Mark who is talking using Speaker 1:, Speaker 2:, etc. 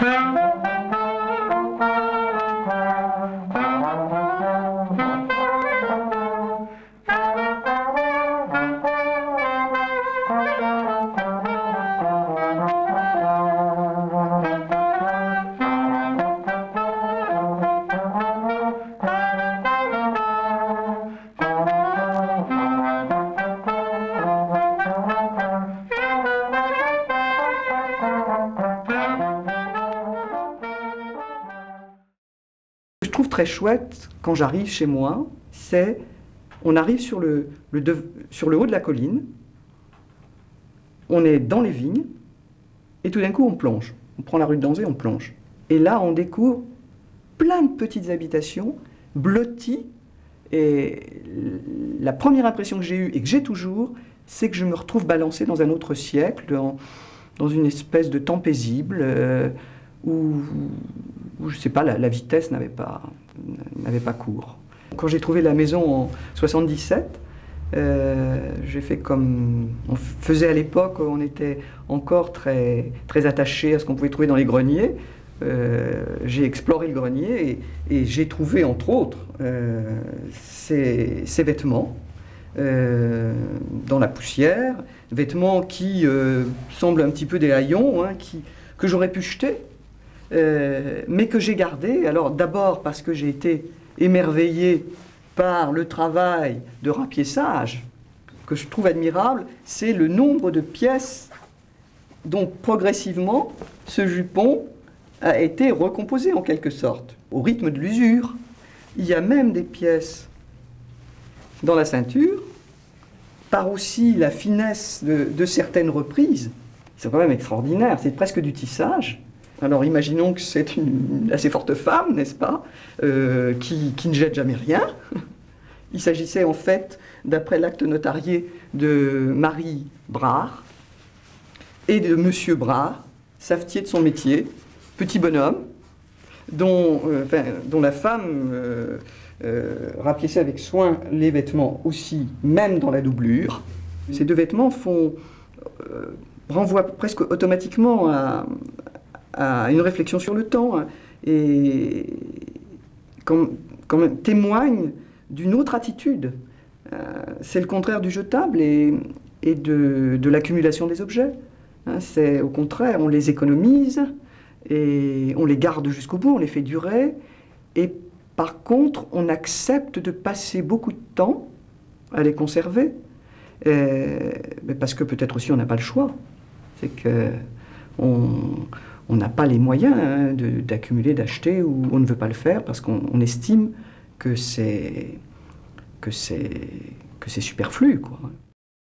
Speaker 1: Ce que je trouve très chouette quand j'arrive chez moi, c'est on arrive sur le haut de la colline, on est dans les vignes, et tout d'un coup on plonge. On prend la rue de Danzé, on plonge. Et là on découvre plein de petites habitations blotties, et la première impression que j'ai eue, et que j'ai toujours, c'est que je me retrouve balancé dans un autre siècle, dans une espèce de temps paisible, où je ne sais pas, la vitesse n'avait pas cours. Quand j'ai trouvé la maison en 77, j'ai fait comme on faisait à l'époque, on était encore très, très attaché à ce qu'on pouvait trouver dans les greniers. J'ai exploré le grenier et j'ai trouvé, entre autres, ces vêtements dans la poussière, vêtements qui semblent un petit peu des haillons, hein, que j'aurais pu jeter, mais que j'ai gardés. Alors d'abord parce que j'ai été émerveillé par le travail de rapiessage, que je trouve admirable, c'est le nombre de pièces dont progressivement ce jupon a été recomposé en quelque sorte, au rythme de l'usure. Il y a même des pièces dans la ceinture, par aussi la finesse de certaines reprises. C'est quand même extraordinaire, c'est presque du tissage. Alors imaginons que c'est une assez forte femme, n'est-ce pas, qui ne jette jamais rien. Il s'agissait en fait, d'après l'acte notarié, de Marie Brard et de Monsieur Brard, savetier de son métier, petit bonhomme, dont la femme rapiéçait avec soin les vêtements aussi, même dans la doublure. Ces deux vêtements renvoient presque automatiquement à une réflexion sur le temps, hein, et quand même témoignent d'une autre attitude. C'est le contraire du jetable et de l'accumulation des objets. Hein, c'est au contraire, on les économise et on les garde jusqu'au bout, on les fait durer. Et par contre, on accepte de passer beaucoup de temps à les conserver. Mais parce que peut-être aussi on n'a pas le choix. C'est qu'on n'a pas les moyens, hein, d'accumuler, d'acheter, ou on ne veut pas le faire parce qu'on estime que c'est superflu, quoi.